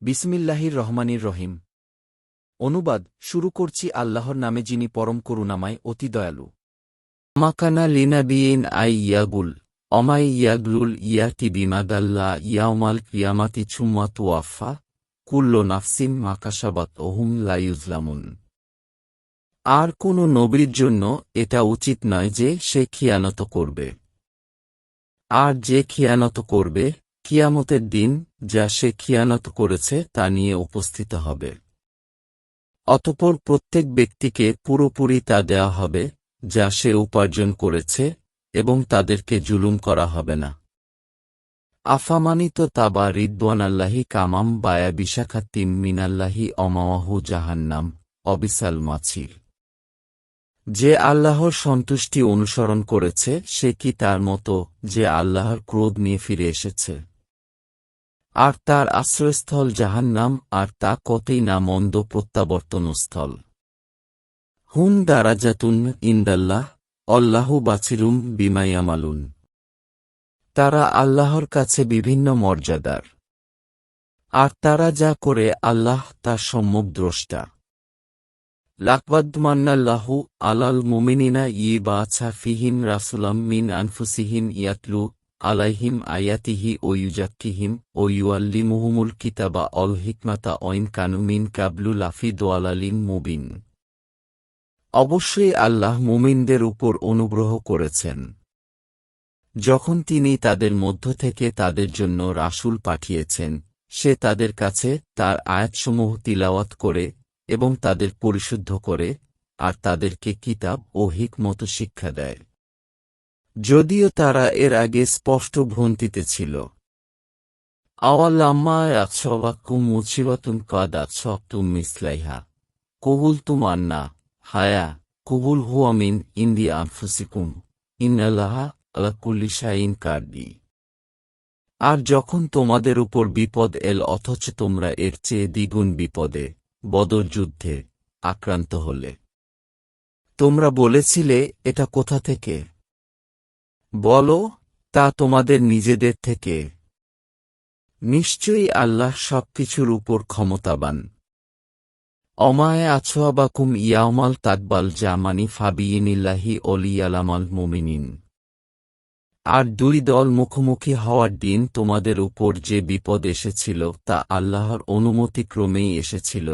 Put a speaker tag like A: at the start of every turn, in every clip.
A: বিসমিল্লাহির রহমানির রহিম। অনুবাদ শুরু করছি আল্লাহর নামে, যিনি পরম করুণাময়, অতি দয়ালু।
B: মাকানা লিনাবিয়িন ইয়াগুল অমাই ইয়াগলুল ইয়াতি বিমাদাল্লা ইয়াউমাল কিয়ামাতি চুম্মা তুওয়াফা কুল্লু নাফসিম মাকাসাবাত ওহুম লা ইউজলামুন। আর কোন নবীর জন্য এটা উচিত নয় যে সে খিয়ানত করবে। আর যে খিয়ানত করবে, কিয়ামতের দিন যা সে খিয়ানত করেছে তা নিয়ে উপস্থিত হবে। অতঃপর প্রত্যেক ব্যক্তিকে পুরোপুরি তা দেয়া হবে যা সে উপার্জন করেছে, এবং তাদেরকে জুলুম করা হবে না। আফামানিত তাবা রিদওয়ানাল্লাহি কামাম বায়া বিশাখাতিম মিনাল্লাহি অমাওয়াহু জাহান্নাম অবিসাল মাছির। যে আল্লাহর সন্তুষ্টি অনুসরণ করেছে সে কি তার মতো যে আল্লাহর ক্রোধ নিয়ে ফিরে এসেছে? আর তার আশ্রয়স্থল জাহান্নাম, আর তা কতই না মন্দ প্রত্যাবর্তনস্থল। হুম দারাজাতুন ইনদাল্লাহ অল্লাহু বাছিরুম বিমায়ামালুন। তারা আল্লাহর কাছে বিভিন্ন মর্যাদার, আর তারা যা করে আল্লাহ তার সম্যক দ্রষ্টা। লাকবাদমান্নাল্লাহু আলাল মুমিনিনা বাছা ফিহিম রাসুলাম মিন আনফুসিহিম ইয়াতলু আলাইহিম আয়াতিহি ও ইউজাক্কিহিম ও ইউআল্লিমুহুমুল কিতাবা অল হিকমাতা অইন কানু মিন কাবলু লাফি দোয়ালালিম মুবিন। অবশ্যই আল্লাহ মুমিনদের উপর অনুগ্রহ করেছেন যখন তিনি তাদের মধ্য থেকে তাদের জন্য রাসূল পাঠিয়েছেন, সে তাদের কাছে তার আয়াতসমূহ তিলাওয়াত করে এবং তাদের পরিশুদ্ধ করে, আর তাদেরকে কিতাব ও হিকমত শিক্ষা দেয়, যদিও তারা এর আগে স্পষ্ট ভ্রান্তিতে ছিল। আওয়ালাম্মা আছওয়াকুম মুসিবাতুন কাদ আছওয়াতুম মিসলাইহা কুবুলতুম আন্না হায়া কুবুল হুয়া মিন ইন্দি আনফুসিকুম ইন্নাল্লাহা আলা কুল্লি শাইইন কাদির। আর যখন তোমাদের উপর বিপদ এল অথচ তোমরা এর চেয়ে দ্বিগুণ বিপদে, বদর যুদ্ধে, আক্রান্ত হলে, তোমরা বলেছিলে এটা কোথা থেকে? বলো, তা তোমাদের নিজেদের থেকে। নিশ্চয়ই আল্লাহ সবকিছুর উপর ক্ষমতাবান। অমায়ে আছোয়াবাকুম ইয়াউমাল তাকবাল জামানি ফাবিইনিল্লাহি ওলিয়ালামাল মুমিনিন। আর দুই দল মুখোমুখি হওয়ার দিন তোমাদের উপর যে বিপদ এসেছিল তা আল্লাহর অনুমতিক্রমেই এসেছিল,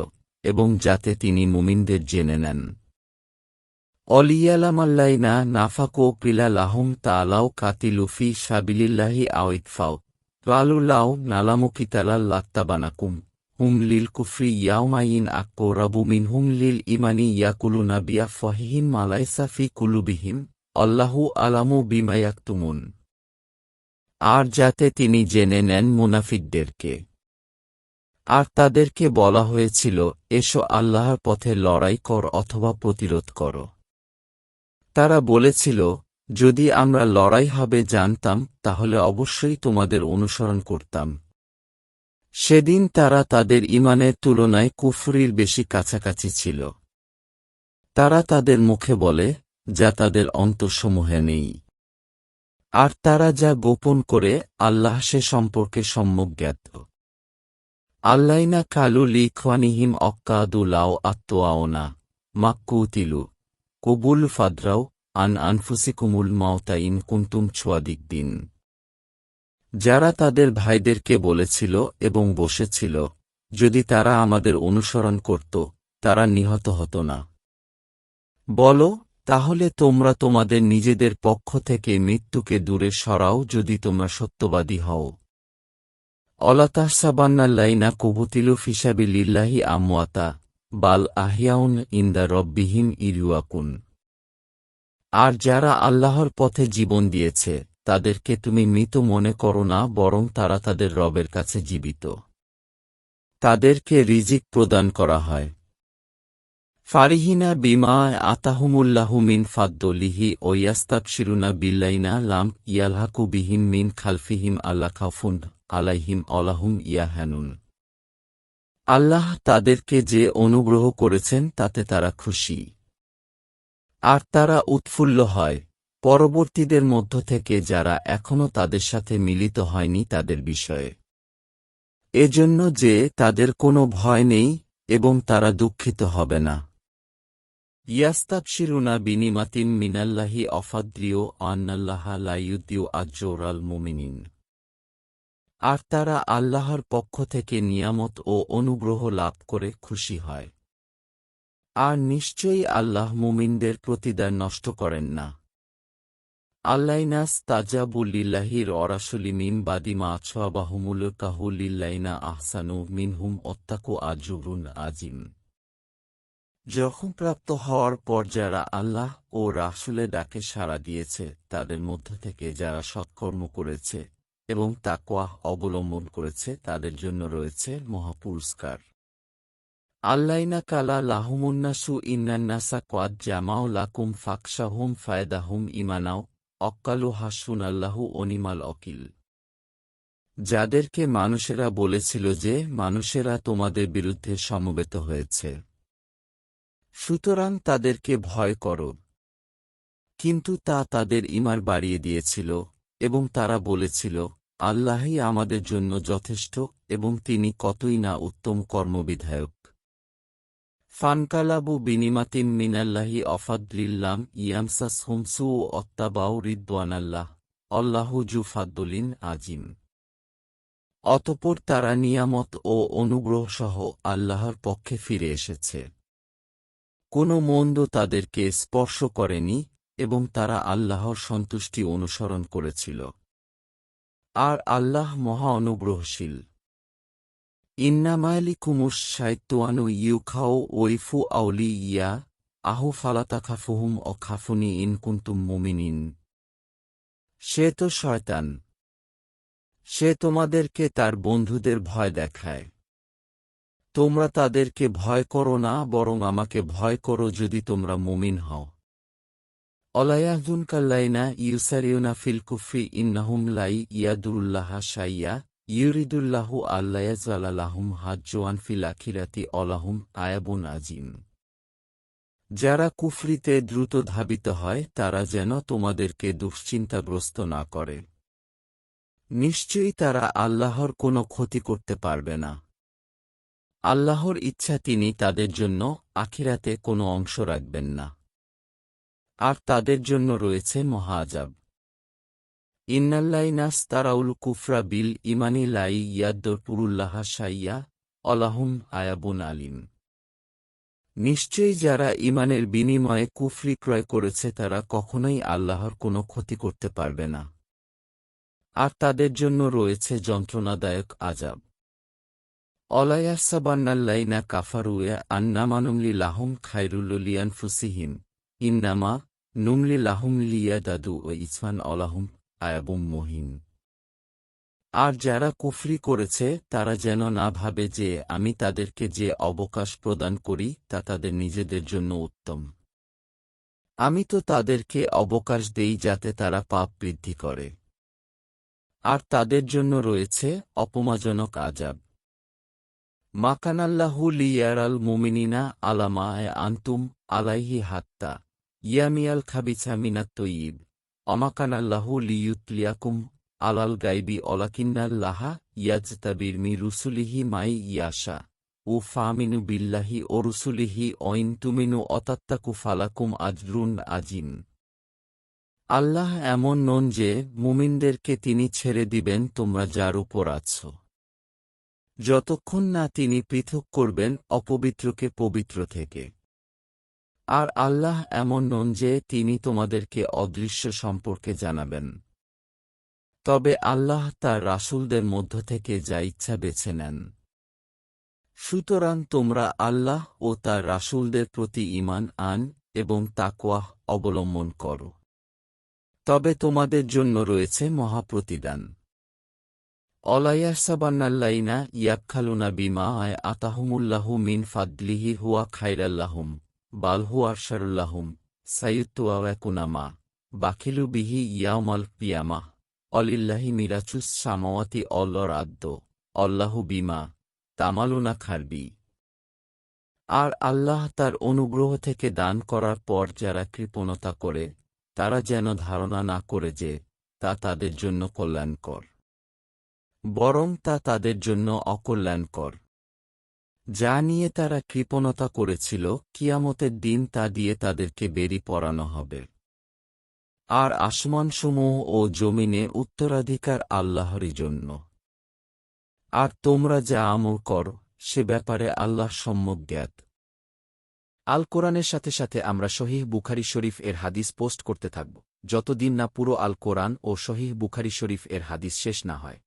B: এবং যাতে তিনি মুমিনদের জেনে নেন। অলিয়ালামাল্লাইনা নাফাকো কিলা লাহুম তাআলাও কাতিলু ফি সাবিলিল্লাহি আও ইদফাউ ক্বালু লাউ নালামু কিতালাল লাত্তাবানাকুম হুম লিল কুফরি ইয়াউমাইন আকরাবু মিনহুম লিল ঈমানি ইয়াকুলুনা বিআফওয়াহিহিম মা লাইসা ফি কুলুবিহিম আল্লাহু আলামু বিমা ইয়াকতুমুন। আর যাতে তিনি জেনে নেন মুনাফিকদেরকে। আর তাদেরকে বলা হয়েছিল, এসো আল্লাহর পথে লড়াই কর অথবা প্রতিরোধ কর। তারা বলেছিল, যদি আমরা লড়াই হবে জানতাম তাহলে অবশ্যই তোমাদের অনুসরণ করতাম। সেদিন তারা তাদের ঈমানের তুলনায় কুফরির বেশি কাছাকাছি ছিল। তারা তাদের মুখে বলে যা তাদের অন্তরসমূহে নেই। আর তারা যা গোপন করে আল্লাহ সে সম্পর্কে সম্যক জ্ঞাত। আল্লাইনা কালু লিখওয়ানিহিম অক্কাদু লাও আত্তোয়াওনা মাক্কুতিলু কবুল ফাদরাও আন আনফুসিকুমুল মাওতা ইন কুনতুম ছোয়াদিকদিন। যারা তাদের ভাইদেরকে বলেছিল এবং বসেছিল, যদি তারা আমাদের অনুসরণ করত তারা নিহত হতো না। বলো, তাহলে তোমরা তোমাদের নিজেদের পক্ষ থেকে মৃত্যুকে দূরে সরাও যদি তোমরা সত্যবাদী হও। অলাতাহসাবান্নাল্লাইনা কুবুতিলু ফিসাবিলিল্লাহি আমওয়াতা বাল আহিয়াউন ইনদা রব্বিহিম ইরুয়াকুন। আর যারা আল্লাহর পথে জীবন দিয়েছে তাদেরকে তুমি মৃত মনে করো না, বরং তারা তাদের রবের কাছে জীবিত। তাদেরকে রিজিক প্রদান করা হয়। ফারিহিনা বিমা আতাহুমুল্লাহু মিন ফাদ্দলিহি ও ইয়াস্তাবশিরুনা বিল্লাইনা লাম ইয়ালহাকু বিহিম মিন খালফিহিম আল্লা খাউফুন আলাইহিম অলাহুম ইয়াহানুন। আল্লাহ তাদেরকে যে অনুগ্রহ করেছেন তাতে তারা খুশি, আর তারা উৎফুল্ল হয় পরবর্তীদের মধ্য থেকে যারা এখনও তাদের সাথে মিলিত হয়নি তাদের বিষয়ে। এজন্য যে তাদের কোনো ভয় নেই এবং তারা দুঃখিত হবে না। ইয়াস্তাবশিরুনা বিনিমাতিম মিনাল্লাহি অফাদ্রিও আন্নাল্লাহা লা ইউদিউ আজরাল মুমিনিন। আর তারা আল্লাহর পক্ষ থেকে নিয়ামত ও অনুগ্রহ লাভ করে খুশি হয়। আর নিশ্চয়ই আল্লাহ মুমিনদের প্রতিদান নষ্ট করেন না। আল্লাইনাস তাজাবু লিল্লাহির অরাসুলি মিন বাদিমা আছওয়াবাহুমুল কাহু লিল্লাইনা আহসানু মিনহুম অত্তাকু আজরুন আজিম। যখন প্রাপ্ত হওয়ার পর যারা আল্লাহ ও রাসূলের ডাকে সাড়া দিয়েছে তাদের মধ্য থেকে যারা সৎকর্ম করেছে এবং তাকওয়া অবলম্বন করেছে তাদের জন্য রয়েছে মহাপুরস্কার। আল্লাইনা কালা লাহুমুন্নাসু ইন্নান্নাসা কোয়াদ জামাও লাকুম ফাকশাহুম ফায়দাহুম ইমানাও অক্কালু হাসুন আল্লাহু অনিমাল অকিল। যাদেরকে মানুষেরা বলেছিল যে মানুষেরা তোমাদের বিরুদ্ধে সমবেত হয়েছে, সুতরাং তাদেরকে ভয় করো। কিন্তু তা তাদের ঈমান বাড়িয়ে দিয়েছিল এবং তারা বলেছিল, আল্লাহই আমাদের জন্য যথেষ্ট এবং তিনি কতই না উত্তম কর্মবিধায়ক। ফানকালাবু বিনিমাতিম মিনাল্লাহি অফাদলিল্লাম ইয়ামসাসহুম সুউ অত্তাবাউ রিদওয়ানাল্লাহ আল্লাহু যু ফাদ্দুলিন আজিম। অতঃপর তারা নিয়ামত ও অনুগ্রহ সহ আল্লাহর পক্ষে ফিরে এসেছে। কোনো মন্দ তাদেরকে স্পর্শ করেনি এবং তারা আল্লাহর সন্তুষ্টি অনুসরণ করেছিল। আর আল্লাহ মহা অনুগ্রহশীল। ইন্নামালিকুমুশ শাইতানু ইউখাউ ওয়াইফু আউলিয়া আহু ফালাতাখাফুহুম অখাফুনি ইন কুনতুম মুমিনিন। সে তো শয়তান। সে তোমাদেরকে তার বন্ধুদের ভয় দেখায়। তোমরা তাদেরকে ভয় করো না, বরং আমাকে ভয় করো যদি তোমরা মুমিন হও। অলায়াহজুনকাল্লাইনা ইউসারিউনা ফিল কুফরি ইন্নাহুম লাই ইয়াদুল্লাহা শাইয়া ইউরিদুল্লাহু আল্লায়াজআলা লাহুম হাজ্জুআন ফিল আখিরাতি অলাহুম আয়াবুন আজিম। যারা কুফরিতে দ্রুত ধাবিত হয় তারা যেন তোমাদেরকে দুশ্চিন্তাগ্রস্ত না করে। নিশ্চয়ই তারা আল্লাহর কোনো ক্ষতি করতে পারবে না। আল্লাহর ইচ্ছা তিনি তাদের জন্য আখিরাতে কোনো অংশ রাখবেন না। আর তাদের জন্য রয়েছে মহা আযাব। ইন্নাল্লাইনাস তারাউল কুফরা বিল ইমানি লাই ইয়াদপুরুল্লাহা শাইয়া অলাহুম আয়াবুন আলিম। নিশ্চয়ই যারা ইমানের বিনিময়ে কুফরি ক্রয় করেছে তারা কখনোই আল্লাহর কোনো ক্ষতি করতে পারবে না। আর তাদের জন্য রয়েছে যন্ত্রণাদায়ক আযাব। অলায়াহসাবান্নাল্লাযীনা কাফারু আন্নামা নুমলি লাহুম খায়রুল লিআনফুসিহিম ইন্নামা নুমলি লাহুম লিয়াজদাদু ইসমান অলাহুম আযাবুম মুহিন। আর যারা কুফরি করেছে তারা যেন না ভাবে যে আমি তাদেরকে যে অবকাশ প্রদান করি তা তাদের নিজেদের জন্য উত্তম। আমি তো তাদেরকে অবকাশ দেই যাতে তারা পাপ বৃদ্ধি করে। আর তাদের জন্য রয়েছে অপমাজনক আযাব। মাকানাল্লাহু লিয়ারাল মুমিনিনা আলা মা আনতুম আলাইহি হাত্তা ইয়ামিয়াল খাবিছা মিনাত তয়্যিব অমাকানাল্লাহু লিয়ুতলিয়াকুম আলাল গায়বি ওয়ালাকিন্নাল্লাহা ইয়াজতাবির মি রুসুলিহি মাই ইয়াশা ও ফামিনু বিল্লাহি ও রুসুলিহি ওয়াইন তুমিনু অতাত্তাকু ফালাকুম আজরুন আজিম। আল্লাহ এমন নন যে মুমিনদেরকে তিনি ছেড়ে দিবেন তোমরা যার উপর আছো, যতক্ষণ না তিনি পৃথক করবেন অপবিত্রকে পবিত্র থেকে। আর আল্লাহ এমন নন যে তিনি তোমাদেরকে অদৃশ্য সম্পর্কে জানাবেন। তবে আল্লাহ তার রাসূলদের মধ্য থেকে যা ইচ্ছা বেছে নেন। সুতরাং তোমরা আল্লাহ ও তার রাসূলদের প্রতি ঈমান আন এবং তাকওয়া অবলম্বন করো। তবে তোমাদের জন্য রয়েছে মহাপ্রতিদান। অলায়াহসাবান্নাল্লাযীনা ইয়াবখালুনা বিমা আতাহুমুল্লাহু মিন ফাদলিহি হুয়া খায়রাল্লাহুম বাল হুয়া শাররুল্লাহুম সাইয়্যুতওয়াকুনা মা বাখিলু বিহি ইয়াউমাল কিয়ামাহ অলিল্লাহি মিরাচুস সামাওয়াতি ওয়াল আরদ আল্লাহু বিমা তামালুনা খারবি। আর আল্লাহ তার অনুগ্রহ থেকে দান করার পর যারা কৃপণতা করে তারা যেন ধারণা না করে যে তা তাদের জন্য কল্যাণকর। বরং তা তাদের জন্য অকল্যাণকর। যা নিয়ে তারা কৃপণতা করেছিল, কিয়ামতের দিন তা দিয়ে তাদেরকে বেরি পরানো হবে। আর আসমানসমূহ ও জমিনে উত্তরাধিকার আল্লাহরই জন্য। আর তোমরা যা আমল কর, সে ব্যাপারে আল্লাহ সম্যক জ্ঞাত।
A: আল কোরআনের সাথে সাথে আমরা সহিহ বুখারী শরীফ এর হাদিস পোস্ট করতে থাকব, যতদিন না পুরো আল কোরআন ও সহিহ বুখারী শরীফ এর হাদিস শেষ না হয়।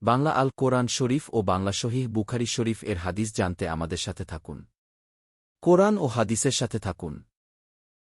A: বাংলা আল কোরআন শরীফ ও বাংলা সহিহ বুখারী শরীফ এর হাদিস জানতে আমাদের সাথে থাকুন। কোরআন ও হাদিসের সাথে থাকুন।